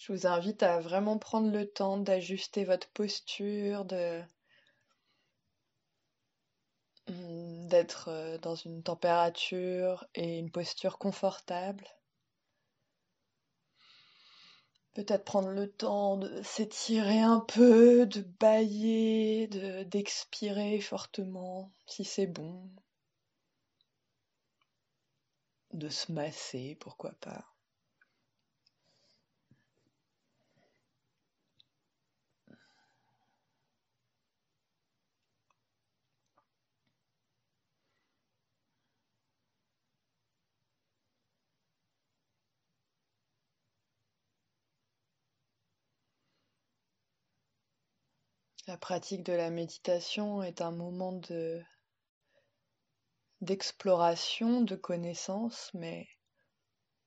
Je vous invite à vraiment prendre le temps d'ajuster votre posture, d'être dans une température et une posture confortable. Peut-être prendre le temps de s'étirer un peu, de bâiller, d'expirer fortement, si c'est bon. De se masser, pourquoi pas. La pratique de la méditation est un moment d'exploration, de connaissance, mais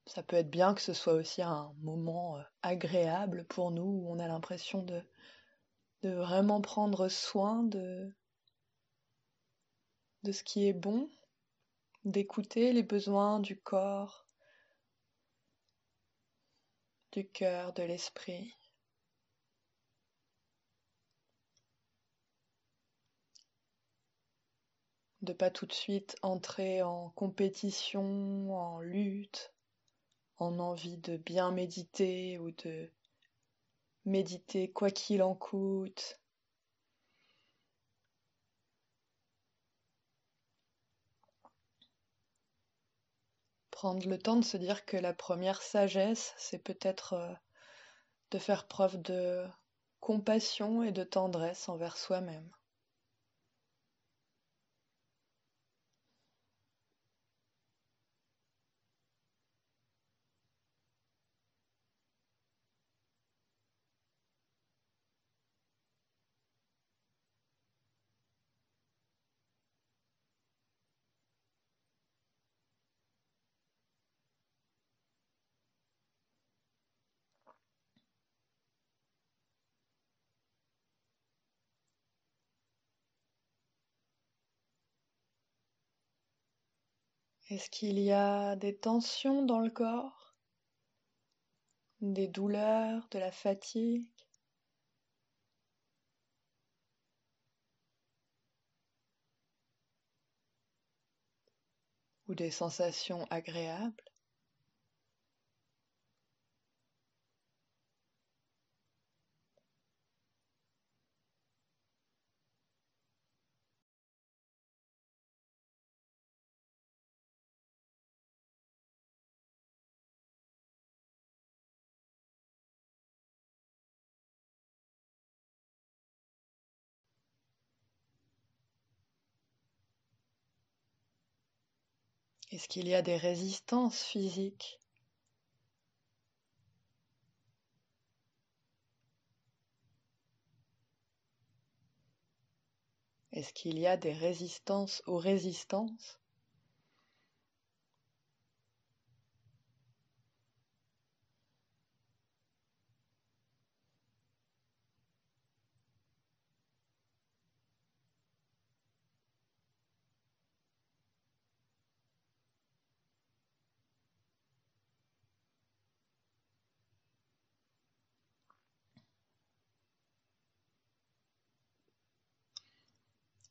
ça peut être bien que ce soit aussi un moment agréable pour nous, où on a l'impression de vraiment prendre soin de ce qui est bon, d'écouter les besoins du corps, du cœur, de l'esprit. De pas tout de suite entrer en compétition, en lutte, en envie de bien méditer ou de méditer quoi qu'il en coûte. Prendre le temps de se dire que la première sagesse, c'est peut-être de faire preuve de compassion et de tendresse envers soi-même. Est-ce qu'il y a des tensions dans le corps, des douleurs, de la fatigue, ou des sensations agréables? Est-ce qu'il y a des résistances physiques? Est-ce qu'il y a des résistances aux résistances?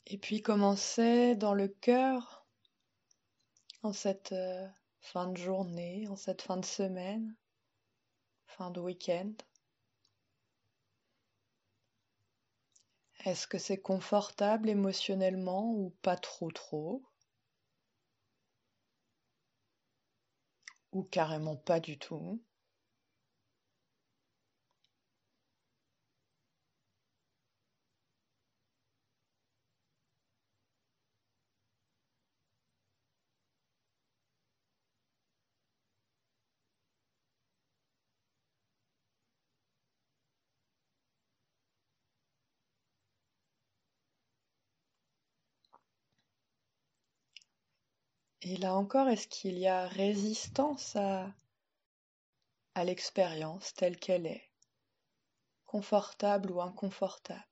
Et puis commencer dans le cœur, en cette fin de journée, en cette fin de semaine, fin de week-end. Est-ce que c'est confortable émotionnellement ou pas trop trop? Ou carrément pas du tout? Et là encore, est-ce qu'il y a résistance à l'expérience telle qu'elle est, confortable ou inconfortable?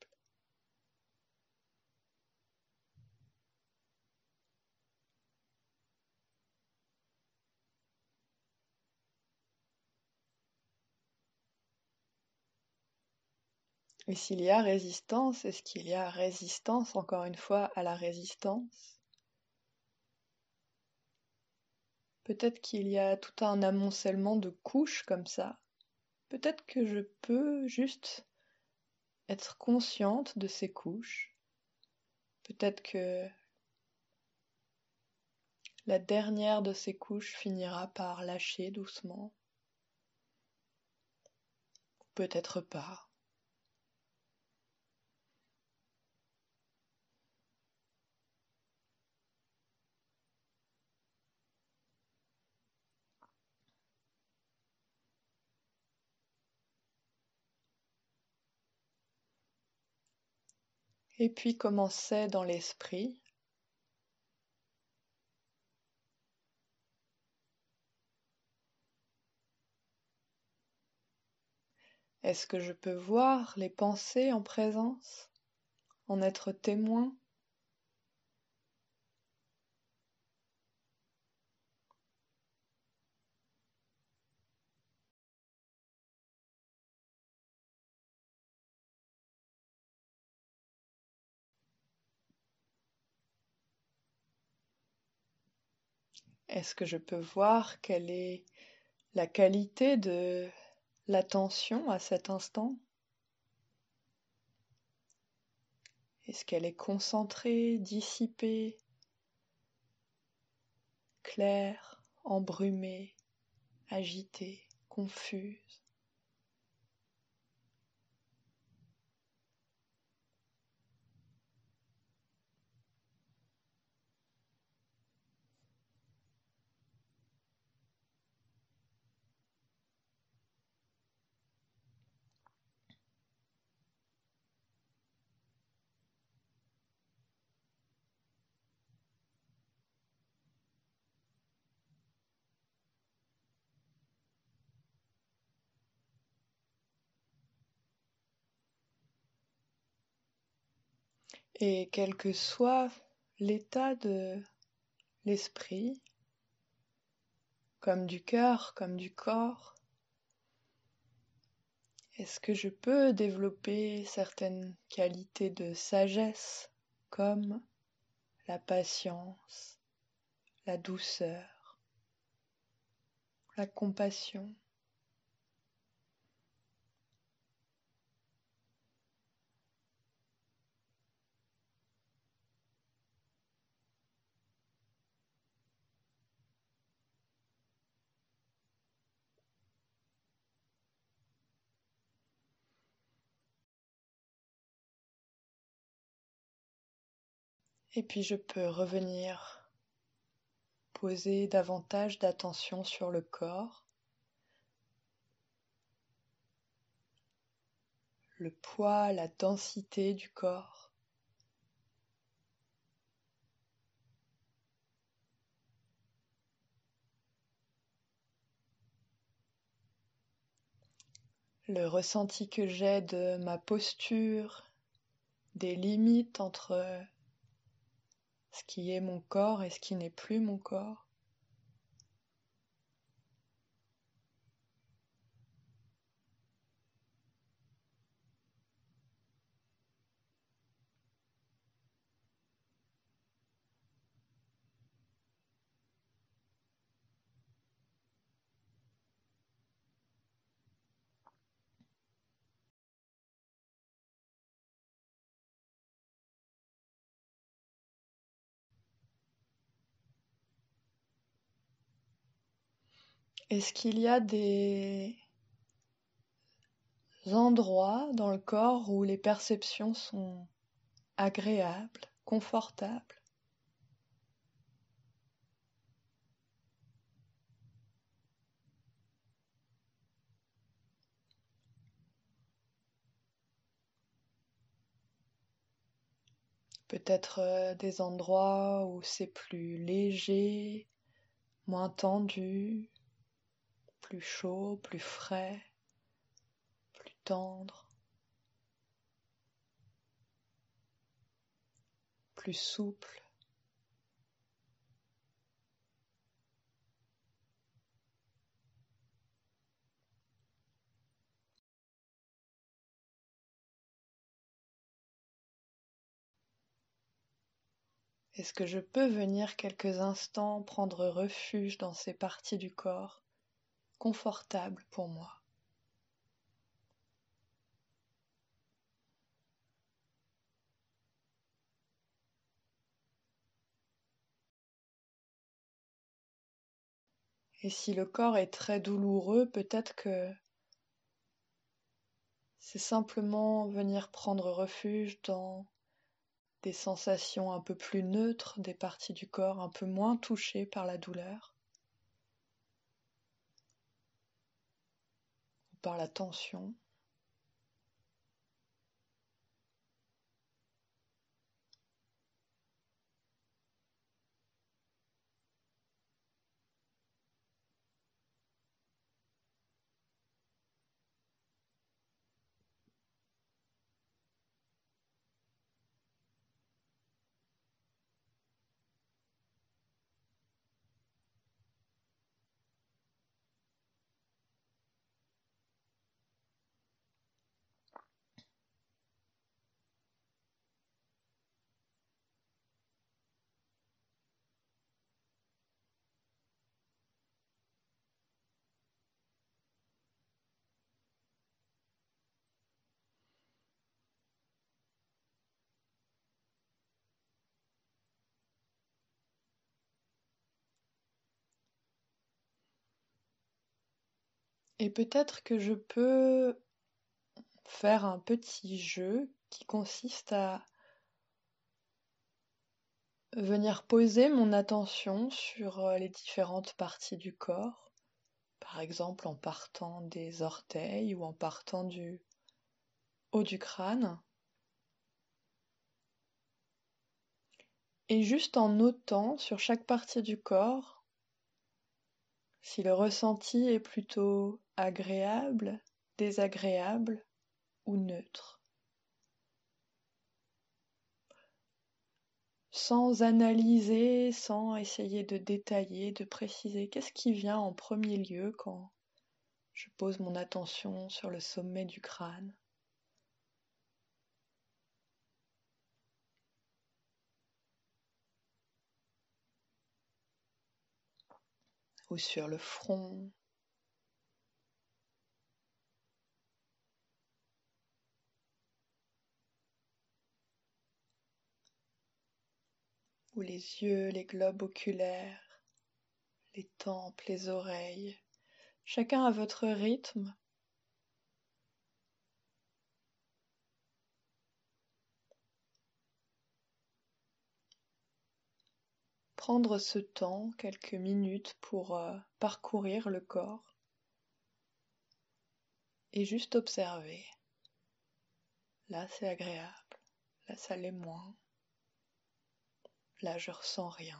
Et s'il y a résistance, est-ce qu'il y a résistance, encore une fois, à la résistance? Peut-être qu'il y a tout un amoncellement de couches comme ça. Peut-être que je peux juste être consciente de ces couches. Peut-être que la dernière de ces couches finira par lâcher doucement. Peut-être pas. Et puis comment c'est dans l'esprit? Est-ce que je peux voir les pensées en présence, en être témoin? Est-ce que je peux voir quelle est la qualité de l'attention à cet instant? Est-ce qu'elle est concentrée, dissipée, claire, embrumée, agitée, confuse? Et quel que soit l'état de l'esprit, comme du cœur, comme du corps, est-ce que je peux développer certaines qualités de sagesse, comme la patience, la douceur, la compassion? Et puis je peux revenir poser davantage d'attention sur le corps, le poids, la densité du corps. Le ressenti que j'ai de ma posture, des limites entre ce qui est mon corps et ce qui n'est plus mon corps. Est-ce qu'il y a des endroits dans le corps où les perceptions sont agréables, confortables? Peut-être des endroits où c'est plus léger, moins tendu, plus chaud, plus frais, plus tendre, plus souple. Est-ce que je peux venir quelques instants prendre refuge dans ces parties du corps confortables pour moi? Et si le corps est très douloureux, peut-être que c'est simplement venir prendre refuge dans des sensations un peu plus neutres, des parties du corps un peu moins touchées par la douleur ou par la tension. Et peut-être que je peux faire un petit jeu qui consiste à venir poser mon attention sur les différentes parties du corps, par exemple en partant des orteils ou en partant du haut du crâne, et juste en notant sur chaque partie du corps si le ressenti est plutôt agréable, désagréable ou neutre, sans analyser, sans essayer de détailler, de préciser qu'est-ce qui vient en premier lieu quand je pose mon attention sur le sommet du crâne ou sur le front ou les yeux, les globes oculaires, les tempes, les oreilles, chacun à votre rythme. Prendre ce temps, quelques minutes pour parcourir le corps et juste observer. Là, c'est agréable. Là, ça l'est moins. Là, je ressens rien.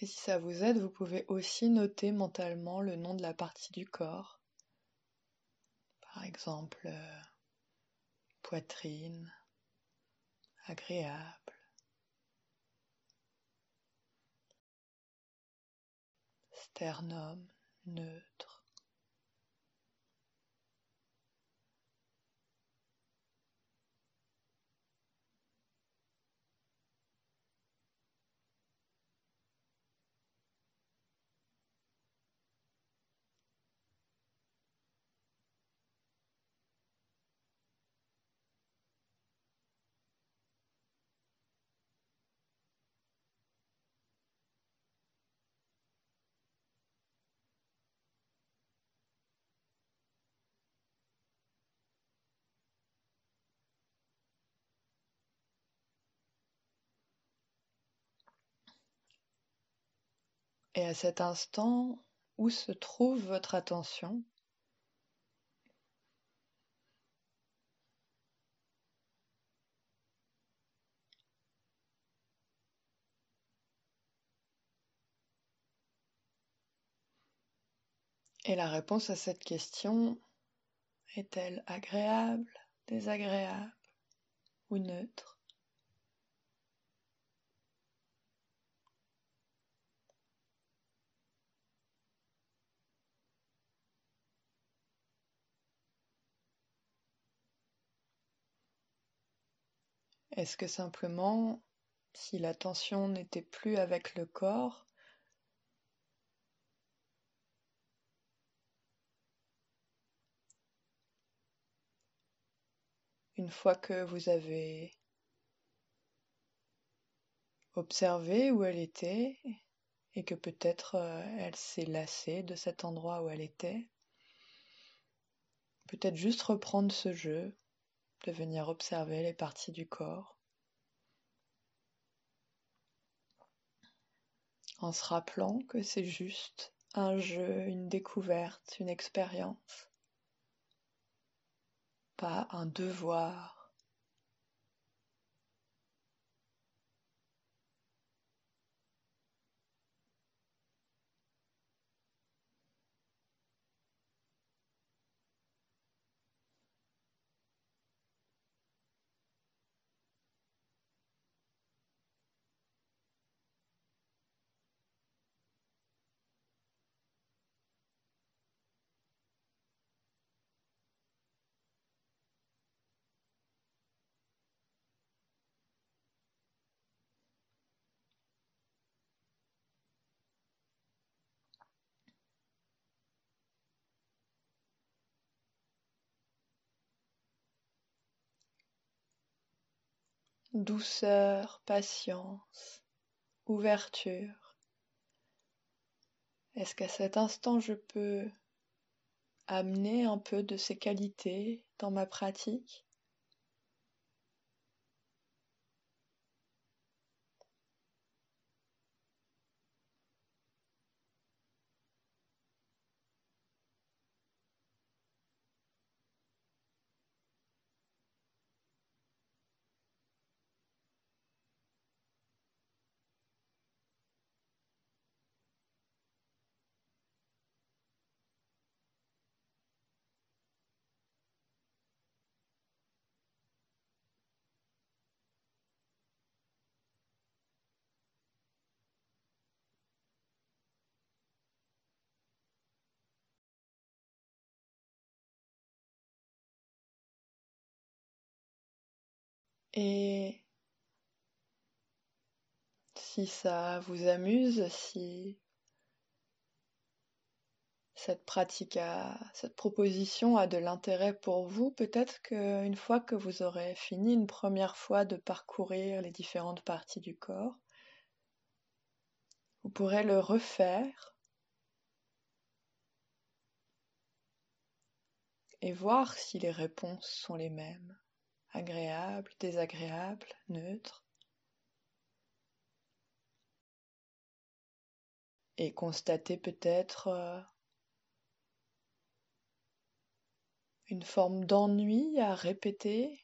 Et si ça vous aide, vous pouvez aussi noter mentalement le nom de la partie du corps. Par exemple, poitrine, agréable, sternum, neutre. Et à cet instant, où se trouve votre attention? Et la réponse à cette question est-elle agréable, désagréable ou neutre? Est-ce que simplement, si l'attention n'était plus avec le corps, une fois que vous avez observé où elle était et que peut-être elle s'est lassée de cet endroit où elle était, peut-être juste reprendre ce jeu, de venir observer les parties du corps, en se rappelant que c'est juste un jeu, une découverte, une expérience, pas un devoir. Douceur, patience, ouverture. Est-ce qu'à cet instant je peux amener un peu de ces qualités dans ma pratique? Et si ça vous amuse, si cette cette proposition a de l'intérêt pour vous, peut-être qu'une fois que vous aurez fini une première fois de parcourir les différentes parties du corps, vous pourrez le refaire et voir si les réponses sont les mêmes, agréables, désagréables, neutres, et constater peut-être une forme d'ennui à répéter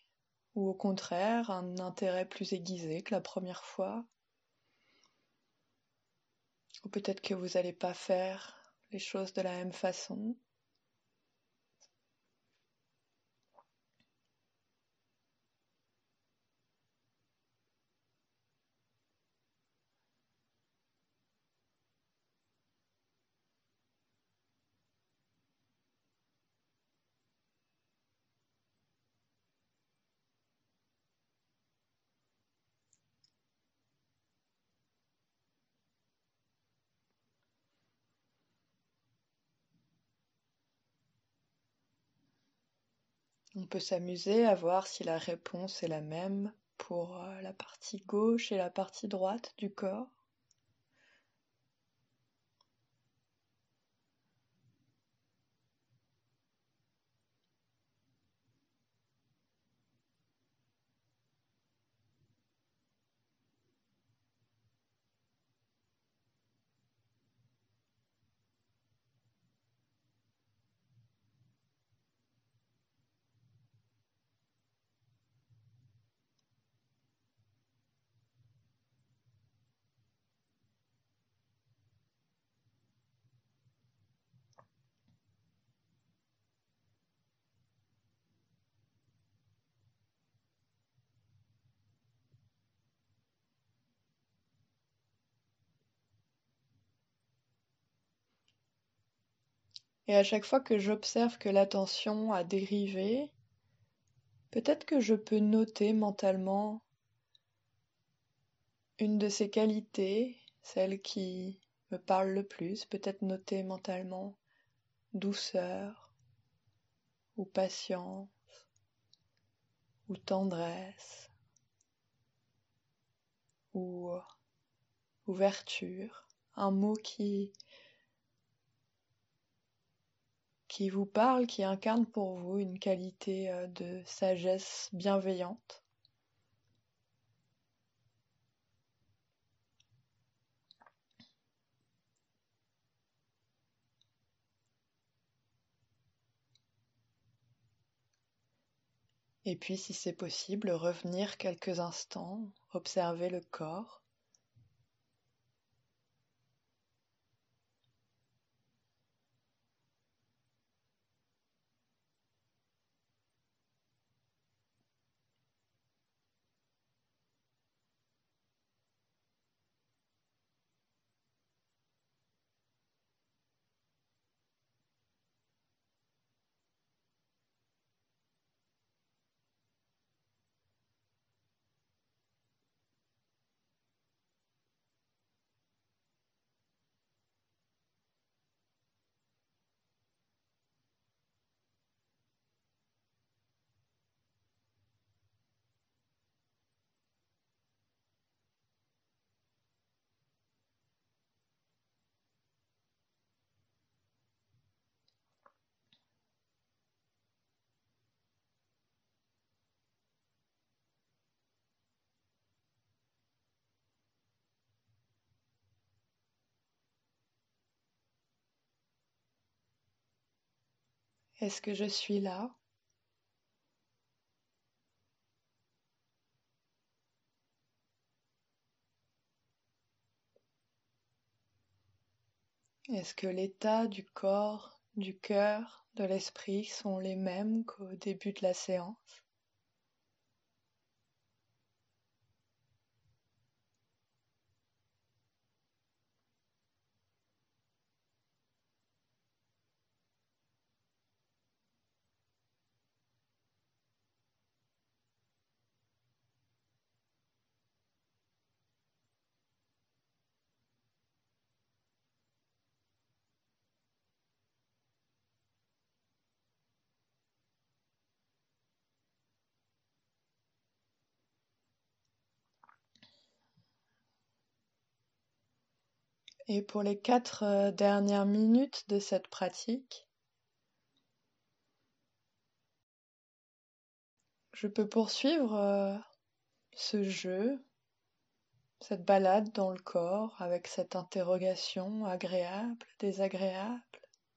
ou au contraire un intérêt plus aiguisé que la première fois. Ou peut-être que vous n'allez pas faire les choses de la même façon. On peut s'amuser à voir si la réponse est la même pour la partie gauche et la partie droite du corps. Et à chaque fois que j'observe que l'attention a dérivé, peut-être que je peux noter mentalement une de ces qualités, celle qui me parle le plus, peut-être noter mentalement douceur ou patience ou tendresse ou ouverture, un mot qui vous parle, qui incarne pour vous une qualité de sagesse bienveillante. Et puis, si c'est possible, revenir quelques instants, observer le corps. Est-ce que je suis là? Est-ce que l'état du corps, du cœur, de l'esprit sont les mêmes qu'au début de la séance? Et pour les 4 dernières minutes de cette pratique, je peux poursuivre ce jeu, cette balade dans le corps avec cette interrogation agréable, désagréable,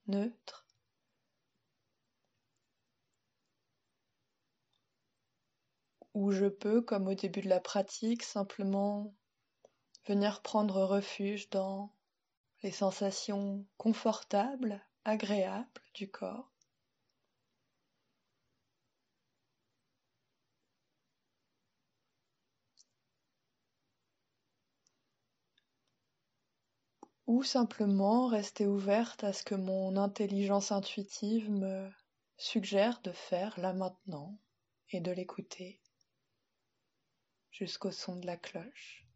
neutre. Ou je peux, comme au début de la pratique, simplement venir prendre refuge dans les sensations confortables, agréables du corps. Ou simplement rester ouverte à ce que mon intelligence intuitive me suggère de faire là maintenant et de l'écouter jusqu'au son de la cloche.